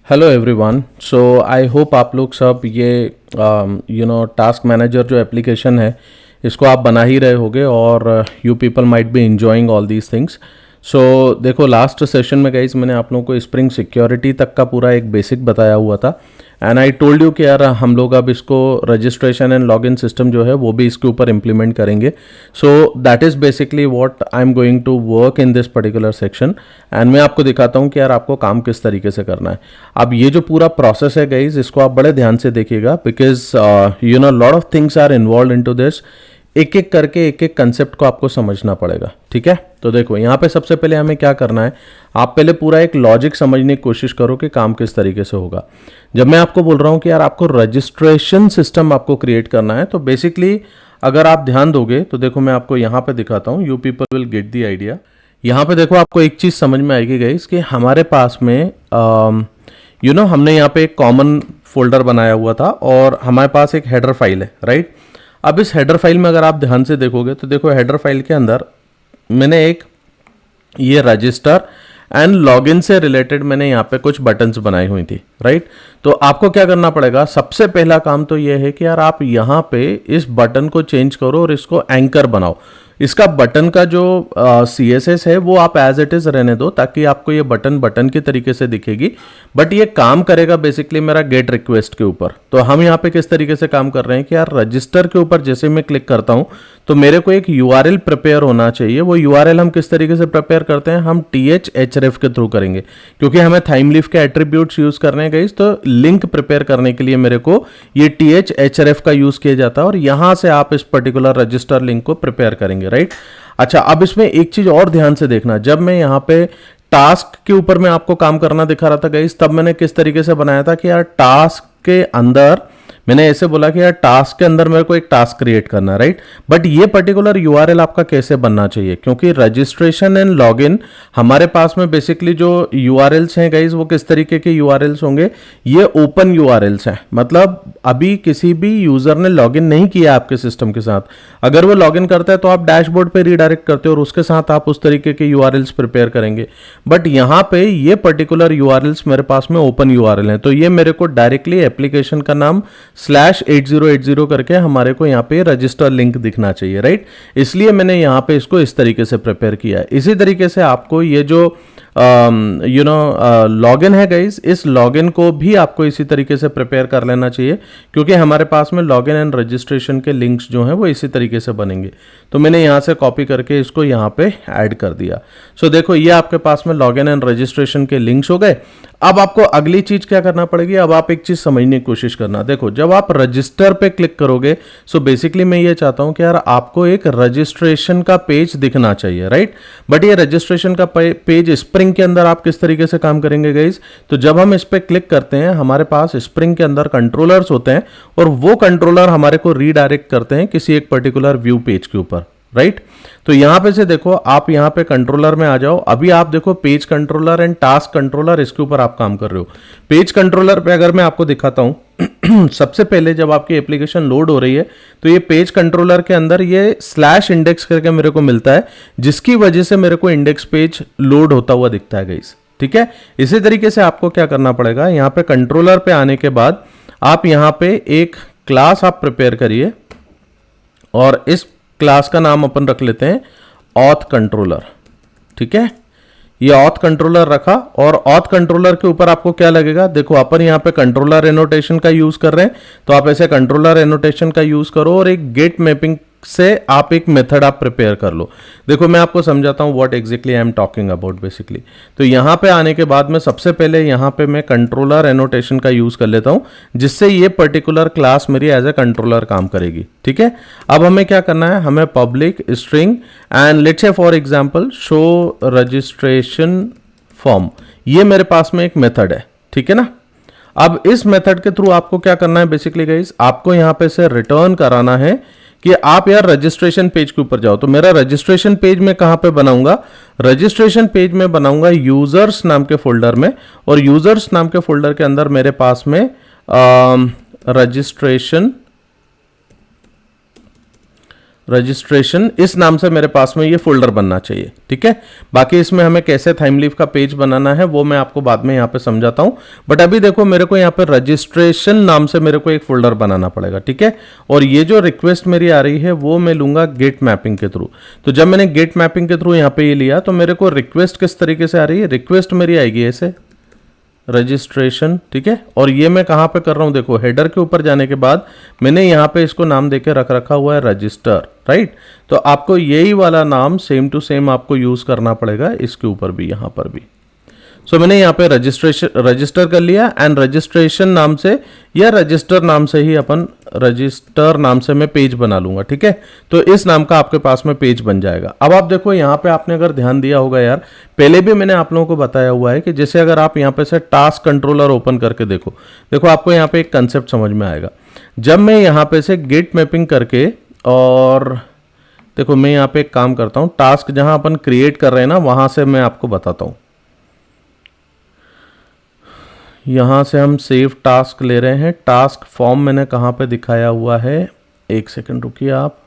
Hello everyone. So I hope आप लोग सब ये टास्क मैनेजर जो एप्लीकेशन है इसको आप बना ही रहे होगे और you people might be enjoying all these things. So देखो, लास्ट सेशन में गाइस मैंने आप लोगों को स्प्रिंग सिक्योरिटी तक का पूरा एक बेसिक बताया हुआ था एंड आई टोल्ड यू कि यार हम लोग अब इसको रजिस्ट्रेशन एंड लॉगिन सिस्टम जो है वो भी इसके ऊपर इम्प्लीमेंट करेंगे। So that is basically what I am going to work in this particular section and मैं आपको दिखाता हूँ कि यार आपको काम किस तरीके से करना है। अब ये जो पूरा प्रोसेस है गाइज, इसको आप बड़े ध्यान से देखिएगा because lot of things are involve into this. एक एक करके एक एक कंसेप्ट को आपको समझना पड़ेगा, ठीक है। तो देखो, यहाँ पे सबसे पहले हमें क्या करना है, आप पहले पूरा एक लॉजिक समझने की कोशिश करो कि काम किस तरीके से होगा। जब मैं आपको बोल रहा हूँ कि यार आपको रजिस्ट्रेशन सिस्टम आपको क्रिएट करना है, तो बेसिकली अगर आप ध्यान दोगे तो देखो मैं आपको यहाँ पे दिखाता हूँ, you people will get the idea. यहाँ पे देखो आपको एक चीज़ समझ में आएगी गाइस कि हमारे पास में हमने यहाँ पे एक कॉमन फोल्डर बनाया हुआ था और हमारे पास एक हेडर फाइल है, राइट। अब इस हेडर फाइल में अगर आप ध्यान से देखोगे तो देखो हेडर फाइल के अंदर मैंने एक ये रजिस्टर एंड लॉगिन से रिलेटेड मैंने यहाँ पे कुछ बटन्स बनाई हुई थी, राइट। तो आपको क्या करना पड़ेगा, सबसे पहला काम तो ये है कि यार आप यहाँ पे इस बटन को चेंज करो और इसको एंकर बनाओ। इसका बटन का जो CSS है वो आप एज इट इज रहने दो ताकि आपको ये बटन की तरीके से दिखेगी, बट ये काम करेगा बेसिकली मेरा गेट रिक्वेस्ट के ऊपर। तो हम यहाँ पे किस तरीके से काम कर रहे हैं कि यार रजिस्टर के ऊपर जैसे मैं क्लिक करता हूँ तो मेरे को एक URL प्रिपेयर होना चाहिए। वो URL हम किस तरीके से प्रिपेयर करते हैं, हम THREF के थ्रू करेंगे क्योंकि हमें थाइमलीफ के एट्रीब्यूट्स यूज करने हैं गाइस। तो लिंक प्रिपेयर करने के लिए मेरे को ये THREF का यूज किया जाता है और यहां से आप इस पर्टिकुलर रजिस्टर लिंक को प्रिपेयर करेंगे, राइट। अच्छा, अब इसमें एक चीज और ध्यान से देखना, जब मैं यहाँ पे टास्क के ऊपर मैं आपको काम करना दिखा रहा था गाइस, तब मैंने किस तरीके से बनाया था कि यार टास्क के अंदर मैंने ऐसे बोला कि यार टास्क के अंदर मेरे को एक टास्क क्रिएट करना है, राइट। बट ये पर्टिकुलर URL आपका कैसे बनना चाहिए, क्योंकि रजिस्ट्रेशन एंड लॉगिन हमारे पास में बेसिकली जो URLs हैं गाइज वो किस तरीके के URLs होंगे, ये ओपन URLs हैं। मतलब अभी किसी भी यूजर ने लॉगिन नहीं किया आपके सिस्टम के साथ, अगर वो लॉगिन करता है तो आप डैशबोर्ड पे रीडायरेक्ट करते हो और उसके साथ आप उस तरीके के URLs प्रिपेयर करेंगे। बट यहाँ पे ये पर्टिकुलर URLs मेरे पास में ओपन URL है, तो ये मेरे को डायरेक्टली एप्लीकेशन का नाम /8080 करके हमारे को यहाँ पे रजिस्टर लिंक दिखना चाहिए, राइट। इसलिए मैंने यहाँ पे इसको इस तरीके से प्रिपेयर किया है। इसी तरीके से आपको ये जो लॉगिन है गाइस, इस लॉगिन को भी आपको इसी तरीके से प्रिपेयर कर लेना चाहिए क्योंकि हमारे पास में लॉगिन एंड रजिस्ट्रेशन के लिंक्स जो हैं वो इसी तरीके से बनेंगे। तो मैंने यहाँ से कॉपी करके इसको यहाँ पे ऐड कर दिया। सो देखो, ये आपके पास में लॉगिन एंड रजिस्ट्रेशन के लिंक्स हो गए। अब आपको अगली चीज क्या करना पड़ेगी, अब आप एक चीज समझने की कोशिश करना। देखो, जब आप रजिस्टर पे क्लिक करोगे, सो बेसिकली मैं ये चाहता हूं कि यार आपको एक रजिस्ट्रेशन का पेज दिखना चाहिए, राइट। बट ये रजिस्ट्रेशन का पेज स्प्रिंग के अंदर आप किस तरीके से काम करेंगे गाइस, तो जब हम इस पे क्लिक करते हैं हमारे पास स्प्रिंग के अंदर कंट्रोलर्स होते हैं और वो कंट्रोलर हमारे को रीडायरेक्ट करते हैं किसी एक पर्टिकुलर व्यू पेज के ऊपर, राइट। तो यहां पे से देखो, आप यहां पे कंट्रोलर में आ जाओ। अभी आप देखो page controller and task controller, इसके ऊपर आप काम कर रहे हो। पेज कंट्रोलर पे अगर मैं आपको दिखाता हूं सबसे पहले जब आपकी एप्लीकेशन लोड हो रही है तो ये पेज कंट्रोलर के अंदर ये /इंडेक्स करके मेरे को मिलता है, जिसकी वजह से मेरे को इंडेक्स पेज लोड होता हुआ दिखता है गाइस, ठीक है। इसी तरीके से आपको क्या करना पड़ेगा, यहां पे कंट्रोलर पे आने के बाद आप यहां पे एक क्लास आप प्रिपेयर करिए और इस क्लास का नाम अपन रख लेते हैं ऑथ कंट्रोलर, ठीक है। ये ऑथ कंट्रोलर रखा और ऑथ कंट्रोलर के ऊपर आपको क्या लगेगा, देखो अपन यहाँ पे कंट्रोलर एनोटेशन का यूज कर रहे हैं तो आप ऐसे कंट्रोलर एनोटेशन का यूज करो और एक गेट मैपिंग से आप एक मेथड आप प्रिपेयर कर लो। देखो मैं आपको समझाता हूँ what exactly I am talking about basically. तो यहाँ पे आने के बाद में सबसे पहले यहाँ पे मैं कंट्रोलर एनोटेशन का यूज कर लेता हूँ जिससे ये पर्टिकुलर क्लास मेरी एज ए कंट्रोलर काम करेगी, ठीक है। अब हमें क्या करना है, हमें public string and let's say for example show registration form, ये मेरे पास में एक मेथड है, ठीक है ना। अब इस मेथड के थ्रू आपको क्या करना है बेसिकली गाइस, आपको यहाँ पे से रिटर्न कराना है कि आप यार रजिस्ट्रेशन पेज के ऊपर जाओ। तो मेरा रजिस्ट्रेशन पेज में कहां पे बनाऊंगा, रजिस्ट्रेशन पेज में बनाऊंगा यूजर्स नाम के फोल्डर में, और यूजर्स नाम के फोल्डर के अंदर मेरे पास में रजिस्ट्रेशन रजिस्ट्रेशन इस नाम से मेरे पास में ये फोल्डर बनना चाहिए, ठीक है। बाकी इसमें हमें कैसे थाइमलीफ का पेज बनाना है वो मैं आपको बाद में यहाँ पे समझाता हूँ, बट अभी देखो मेरे को यहाँ पे रजिस्ट्रेशन नाम से मेरे को एक फोल्डर बनाना पड़ेगा, ठीक है। और ये जो रिक्वेस्ट मेरी आ रही है वो मैं लूंगा गेट मैपिंग के थ्रू। तो जब मैंने गेट मैपिंग के थ्रू यहाँ पे ये लिया तो मेरे को रिक्वेस्ट किस तरीके से आ रही है, रिक्वेस्ट मेरी आएगी ऐसे रजिस्ट्रेशन, ठीक है। और ये मैं कहाँ पे कर रहा हूँ, देखो हेडर के ऊपर जाने के बाद मैंने यहाँ पे इसको नाम देके रख रखा हुआ है रजिस्टर, राइट। तो आपको यही वाला नाम सेम टू सेम आपको यूज करना पड़ेगा इसके ऊपर भी, यहाँ पर भी। सो मैंने यहाँ पे रजिस्टर कर लिया एंड रजिस्ट्रेशन नाम से या रजिस्टर नाम से ही अपन रजिस्टर नाम से मैं पेज बना लूंगा, ठीक है। तो इस नाम का आपके पास में पेज बन जाएगा। अब आप देखो यहाँ पे आपने अगर ध्यान दिया होगा यार, पहले भी मैंने आप लोगों को बताया हुआ है कि जैसे अगर आप यहाँ पे से टास्क कंट्रोलर ओपन करके देखो आपको यहाँ पे एक कंसेप्ट समझ में आएगा। जब मैं यहाँ पे से गेट मैपिंग करके, और देखो मैं यहाँ पे एक काम करता हूँ, टास्क जहां अपन क्रिएट कर रहे हैं ना वहां से मैं आपको बताता हूँ। यहां से हम सेव टास्क ले रहे हैं, टास्क फॉर्म मैंने कहां पे दिखाया हुआ है, एक सेकंड रुकिए आप।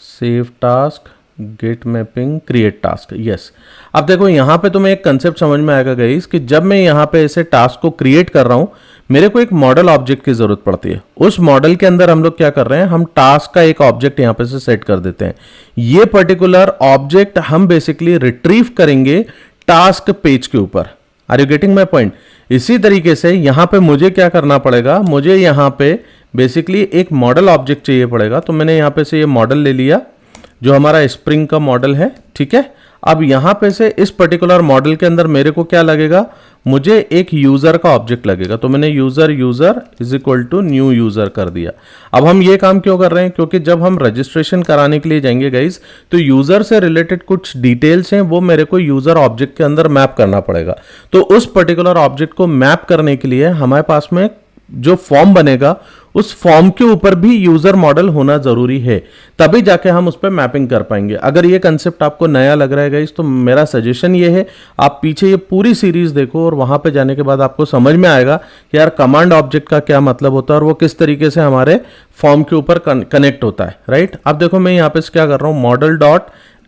Save task, get mapping, create task, yes. अब देखो यहां पे तुम्हें एक कंसेप्ट समझ में आएगा गाइस कि जब मैं यहां पे ऐसे टास्क को क्रिएट कर रहा हूं मेरे को एक मॉडल ऑब्जेक्ट की जरूरत पड़ती है। उस मॉडल के अंदर हम लोग क्या कर रहे हैं, हम टास्क का एक ऑब्जेक्ट यहां पे से सेट कर देते हैं। ये पर्टिकुलर ऑब्जेक्ट हम बेसिकली रिट्रीव करेंगे टास्क पेज के ऊपर। Are you getting my point? इसी तरीके से यहां पे मुझे क्या करना पड़ेगा, मुझे यहां पे बेसिकली एक मॉडल ऑब्जेक्ट चाहिए पड़ेगा। तो मैंने यहां पे से ये मॉडल ले लिया जो हमारा स्प्रिंग का मॉडल है, ठीक है। अब यहां पे से इस पर्टिकुलर मॉडल के अंदर मेरे को क्या लगेगा, मुझे एक यूजर का ऑब्जेक्ट लगेगा। तो मैंने user is equal to new user कर दिया। अब हम ये काम क्यों कर रहे हैं, क्योंकि जब हम रजिस्ट्रेशन कराने के लिए जाएंगे गाइस तो यूजर से रिलेटेड कुछ डिटेल्स हैं वो मेरे को यूजर ऑब्जेक्ट के अंदर मैप करना पड़ेगा। तो उस पर्टिकुलर ऑब्जेक्ट को मैप करने के लिए हमारे पास में जो फॉर्म बनेगा उस फॉर्म के ऊपर भी यूजर मॉडल होना जरूरी है, तभी जाके हम उस पर मैपिंग कर पाएंगे। अगर ये कंसेप्ट आपको नया लग रहा है गाइस तो मेरा सजेशन ये है आप पीछे ये पूरी सीरीज देखो और वहां पे जाने के बाद आपको समझ में आएगा कि यार कमांड ऑब्जेक्ट का क्या मतलब होता है और वो किस तरीके से हमारे फॉर्म के ऊपर कनेक्ट होता है, राइट। अब देखो मैं यहाँ पे क्या कर रहा हूँ, मॉडल डॉट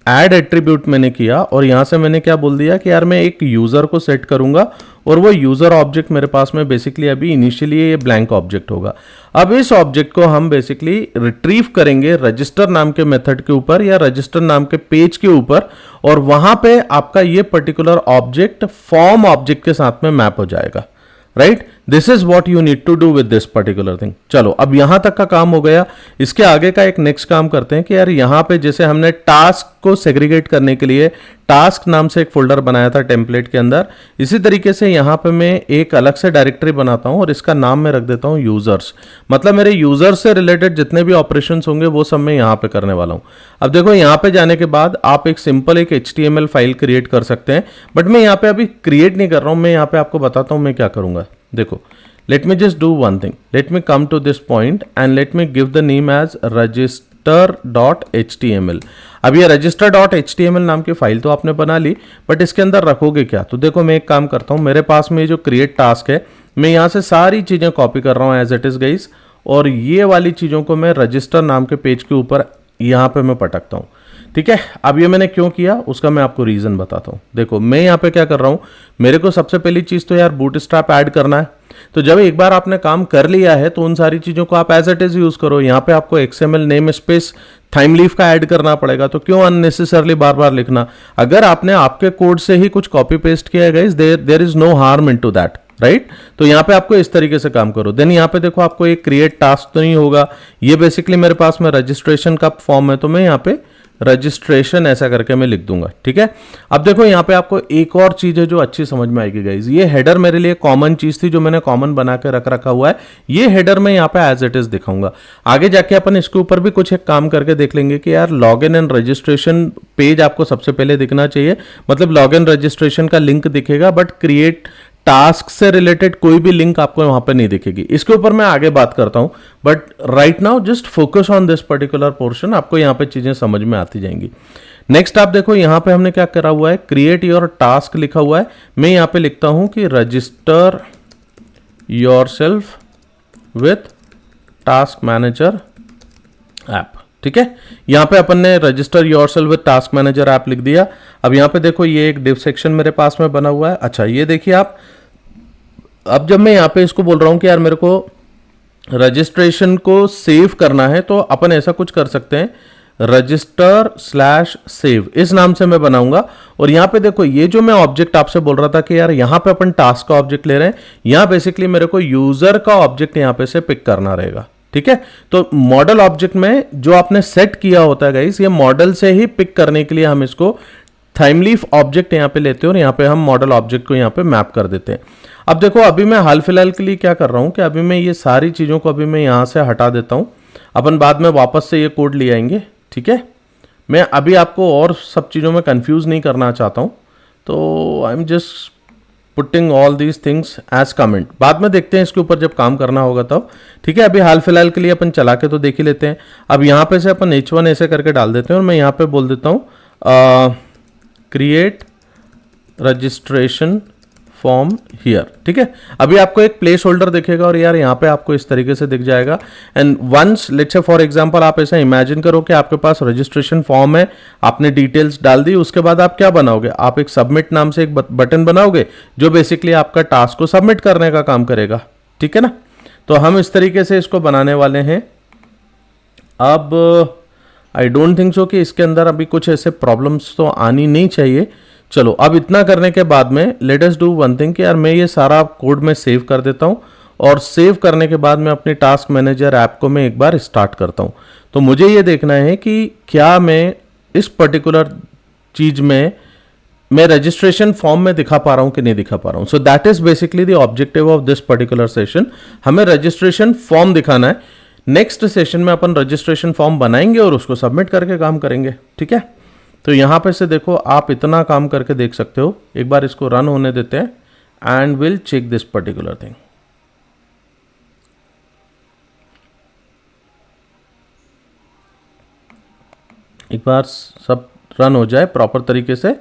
ऐड एट्रीब्यूट मैंने किया और यहां से मैंने क्या बोल दिया कि यार मैं एक यूजर को सेट करूंगा और वो यूजर ऑब्जेक्ट मेरे पास में बेसिकली अभी इनिशियली ये ब्लैंक ऑब्जेक्ट होगा। अब इस ऑब्जेक्ट को हम बेसिकली रिट्रीव करेंगे रजिस्टर नाम के मेथड के ऊपर या रजिस्टर नाम के पेज के ऊपर, और वहां पे आपका ये पर्टिकुलर ऑब्जेक्ट फॉर्म ऑब्जेक्ट के साथ में मैप हो जाएगा, right. This is what you need to do with this particular thing. चलो अब यहां तक का काम हो गया, इसके आगे का एक नेक्स्ट काम करते हैं कि यार यहां पे जैसे हमने टास्क को सेग्रीगेट करने के लिए टास्क नाम से एक फोल्डर बनाया था टेम्पलेट के अंदर, इसी तरीके से यहां पे मैं एक अलग से डायरेक्टरी बनाता हूं और इसका नाम मैं रख देता हूं यूजर्स। मतलब मेरे यूजर्स से रिलेटेड जितने भी ऑपरेशंस होंगे वो सब मैं यहां पे करने वाला हूं। अब देखो यहां पे जाने के बाद आप एक सिंपल एक HTML फाइल क्रिएट कर सकते हैं, बट मैं यहां पे अभी क्रिएट नहीं कर रहा हूं, मैं यहां पे आपको बताता हूं मैं क्या करूंगा। देखो let me just do one thing, let me come to this point and let me give the name as register.html। अब ये register.html नाम की फाइल तो आपने बना ली, बट इसके अंदर रखोगे क्या। तो देखो मैं एक काम करता हूं, मेरे पास में जो क्रिएट टास्क है मैं यहां से सारी चीजें कॉपी कर रहा हूं एज इट इज गाइस, और ये वाली चीजों को मैं रजिस्टर नाम के पेज के ऊपर यहां पे मैं पटकता हूं, ठीक है। अब ये मैंने क्यों किया उसका मैं आपको रीजन बताता हूं। देखो मैं यहां पे क्या कर रहा हूं, मेरे को सबसे पहली चीज तो यार बूटस्ट्रैप ऐड करना है। तो जब एक बार आपने काम कर लिया है तो उन सारी चीजों को आप एज इट इज यूज करो। यहां पे आपको XML नेम स्पेस थाइमलीफ का ऐड करना पड़ेगा, तो क्यों अननेसेसरली बार बार लिखना। अगर आपने आपके कोड से ही कुछ कॉपी पेस्ट किया है guys, there is no harm into that, right. तो यहां पे आपको इस तरीके से काम करो। देन यहां पे देखो आपको एक क्रिएट टास्क तो नहीं होगा, ये बेसिकली मेरे पास में रजिस्ट्रेशन का फॉर्म है, तो मैं यहां पे रजिस्ट्रेशन ऐसा करके मैं लिख दूंगा, ठीक है। अब देखो यहां पे आपको एक और चीज है जो अच्छी समझ में आएगी गाइस। ये हेडर मेरे लिए कॉमन चीज थी जो मैंने कॉमन बना के रख रखा हुआ है, ये हेडर मैं यहां पे एज इट इज दिखाऊंगा। आगे जाके अपन इसके ऊपर भी कुछ एक काम करके देख लेंगे कि यार log in and registration page आपको सबसे पहले दिखना चाहिए, मतलब लॉग इन रजिस्ट्रेशन का लिंक दिखेगा, बट क्रिएट टास्क से रिलेटेड कोई भी लिंक आपको वहां पे नहीं दिखेगी। इसके ऊपर मैं आगे बात करता हूं, but right now just focus on this particular portion, आपको यहां पे चीजें समझ में आती जाएंगी। नेक्स्ट आप देखो यहां पे हमने क्या करा हुआ है, क्रिएट योर टास्क लिखा हुआ है। मैं यहां पे लिखता हूं कि register yourself with task manager app. ठीक है, यहाँ पे अपन ने register yourself with task manager app लिख दिया। अब यहाँ पे देखो ये एक डिव सेक्शन मेरे पास में बना हुआ है। अच्छा ये देखिए आप, अब जब मैं यहाँ पे इसको बोल रहा हूँ कि यार मेरे को रजिस्ट्रेशन को सेव करना है, तो अपन ऐसा कुछ कर सकते हैं, रजिस्टर/सेव इस नाम से मैं बनाऊंगा। और यहाँ पे देखो ये जो मैं ऑब्जेक्ट आपसे बोल रहा था कि यार यहाँ पे अपन टास्क का ऑब्जेक्ट ले रहे हैं, यहाँ बेसिकली मेरे को यूजर का ऑब्जेक्ट यहाँ पे से पिक करना रहेगा। ठीक है, तो मॉडल ऑब्जेक्ट में जो आपने सेट किया होता है गाइस, ये मॉडल से ही पिक करने के लिए हम इसको थाइमलीफ ऑब्जेक्ट यहाँ पे लेते हैं और यहाँ पे हम मॉडल ऑब्जेक्ट को यहाँ पे मैप कर देते हैं। अब देखो अभी मैं हाल फिलहाल के लिए क्या कर रहा हूँ कि अभी मैं ये सारी चीज़ों को अभी मैं यहाँ से हटा देता हूँ, अपन बाद में वापस से ये कोड ले आएंगे। ठीक है, मैं अभी आपको और सब चीज़ों में कंफ्यूज नहीं करना चाहता हूँ, तो I am just putting all these things as comment. बाद में देखते हैं इसके ऊपर जब काम करना होगा तब। ठीक है, अभी हाल फिलहाल के लिए अपन चला के तो देख ही लेते हैं। अब यहाँ पे से अपन H1 ऐसे करके डाल देते हैं और मैं यहाँ पे बोल देता हूँ क्रिएट रजिस्ट्रेशन फॉर्म हियर। ठीक है, अभी आपको एक प्लेस होल्डर दिखेगा और यार यहाँ पे आपको इस तरीके से दिख जाएगा। And once let's say for example आप ऐसा इमेजिन करो कि आपके पास रजिस्ट्रेशन फॉर्म है, आपने डिटेल्स डाल दी, उसके बाद आप क्या बनाओगे, आप एक सबमिट नाम से एक बटन बनाओगे जो बेसिकली आपका टास्क को सबमिट करने का काम करेगा। ठीक है ना, तो हम इस तरीके से इसको बनाने वाले हैं। अब आई डोंट थिंक सो कि इसके अंदर अभी कुछ ऐसे प्रॉब्लम्स तो आनी नहीं चाहिए। चलो अब इतना करने के बाद में let us do one thing कि यार मैं ये सारा कोड में सेव कर देता हूँ और सेव करने के बाद मैं अपने टास्क मैनेजर ऐप को मैं एक बार स्टार्ट करता हूँ। तो मुझे ये देखना है कि क्या मैं इस पर्टिकुलर चीज में मैं रजिस्ट्रेशन फॉर्म में दिखा पा रहा हूँ कि नहीं दिखा पा रहा हूँ। So that is basically the objective of this particular session, हमें रजिस्ट्रेशन फॉर्म दिखाना है। नेक्स्ट सेशन में अपन रजिस्ट्रेशन फॉर्म बनाएंगे और उसको सबमिट करके काम करेंगे। ठीक है, तो यहां पे से देखो आप इतना काम करके देख सकते हो। एक बार इसको रन होने देते हैं and will check this particular thing. एक बार सब रन हो जाए प्रॉपर तरीके से।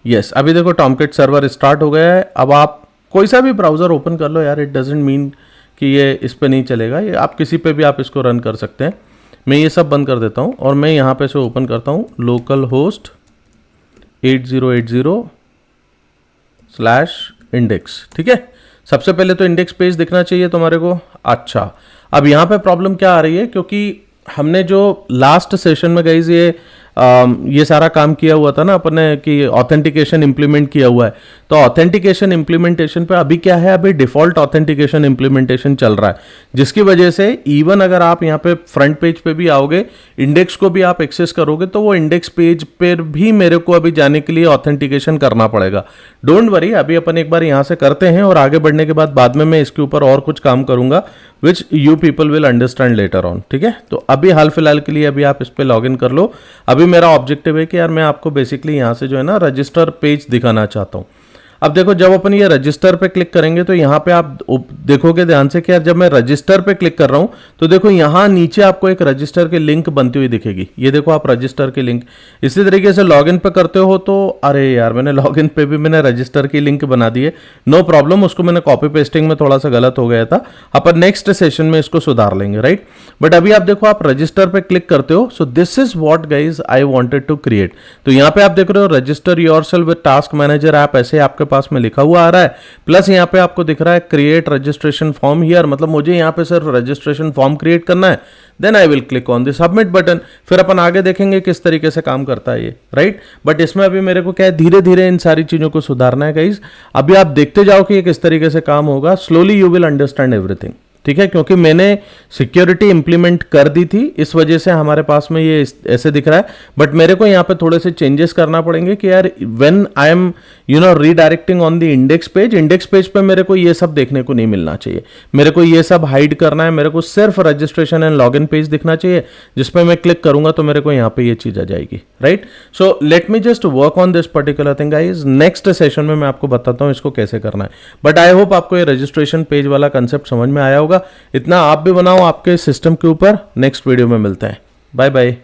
यस, अभी देखो टॉमकेट सर्वर स्टार्ट हो गया है। अब आप कोई सा भी ब्राउजर ओपन कर लो यार, इट डजेंट मीन कि ये इस पे नहीं चलेगा, ये आप किसी पे भी आप इसको रन कर सकते हैं। मैं ये सब बंद कर देता हूँ और मैं यहाँ पे से ओपन करता हूँ लोकल होस्ट 8080/index। ठीक है, सबसे पहले तो इंडेक्स पेज दिखना चाहिए तुम्हारे को। अच्छा, अब यहाँ पे प्रॉब्लम क्या आ रही है, क्योंकि हमने जो लास्ट सेशन में गाइस ये सारा काम किया हुआ था ना अपन ने कि ऑथेंटिकेशन इंप्लीमेंट किया हुआ है, तो ऑथेंटिकेशन इंप्लीमेंटेशन पे अभी क्या है, अभी डिफॉल्ट ऑथेंटिकेशन इंप्लीमेंटेशन चल रहा है, जिसकी वजह से इवन अगर आप यहाँ पे फ्रंट पेज पे भी आओगे, इंडेक्स को भी आप एक्सेस करोगे, तो वो इंडेक्स पेज पर भी मेरे को अभी जाने के लिए ऑथेंटिकेशन करना पड़ेगा। डोंट वरी, अभी अपन एक बार यहाँ से करते हैं और आगे बढ़ने के बाद में मैं इसके ऊपर और कुछ काम करूंगा which you people will understand later on. ठीक है, तो अभी हाल फिलहाल के लिए अभी आप इस पे लॉग इन कर लो। अभी मेरा ऑब्जेक्टिव है कि यार मैं आपको बेसिकली यहाँ से जो है ना रजिस्टर पेज दिखाना चाहता हूँ। अब देखो जब अपन ये रजिस्टर पे क्लिक करेंगे तो यहाँ पे आप देखोगे ध्यान से कि यार जब मैं रजिस्टर पे क्लिक कर रहा हूँ तो देखो यहाँ नीचे आपको एक रजिस्टर की लिंक बनती हुई दिखेगी। ये देखो आप रजिस्टर की लिंक इसी तरीके से लॉगिन पे करते हो तो अरे यार मैंने लॉगिन पे भी मैंने रजिस्टर की लिंक बना दी है, नो प्रॉब्लम, उसको मैंने कॉपी पेस्टिंग में थोड़ा सा गलत हो गया था, अपन नेक्स्ट सेशन में इसको सुधार लेंगे, राइट। बट अभी आप देखो आप रजिस्टर पे क्लिक करते हो, so this is what guys I wanted to create. तो यहाँ पे आप देख रहे हो register yourself with task manager app, ऐसे आपके पास में लिखा हुआ आ रहा है, प्लस यहाँ पे आपको दिख रहा है क्रिएट रजिस्ट्रेशन फॉर्म हियर, मतलब मुझे यहाँ पे सिर्फ रजिस्ट्रेशन फॉर्म क्रिएट करना है, then I will click on the submit button. फिर अपन आगे देखेंगे किस तरीके से काम करता है ये, राइट। बट इसमें अभी मेरे को क्या है, धीरे धीरे इन सारी चीजों को सुधारना है गाइज। अभी आप देखते जाओ कि ये किस तरीके से काम होगा, slowly you will understand everything, ठीक है। क्योंकि मैंने सिक्योरिटी इंप्लीमेंट कर दी थी, इस वजह से हमारे पास में ये ऐसे दिख रहा है, बट मेरे को यहाँ पे थोड़े से चेंजेस करना पड़ेंगे कि यार when I am redirecting on the index page पे मेरे को ये सब देखने को नहीं मिलना चाहिए, मेरे को ये सब हाइड करना है, मेरे को सिर्फ रजिस्ट्रेशन एंड लॉगिन पेज दिखना चाहिए, जिसपे मैं क्लिक करूंगा तो मेरे को यहाँ पे ये चीज आ जाएगी, right. So let me just work on this particular thing guys, next session में मैं आपको बताता हूँ इसको कैसे करना है। बट आई होप आपको ये रजिस्ट्रेशन पेज वाला कंसेप्ट समझ में आया होगा। इतना आप भी बनाओ आपके सिस्टम के ऊपर। नेक्स्ट वीडियो में मिलते हैं, बाय बाय।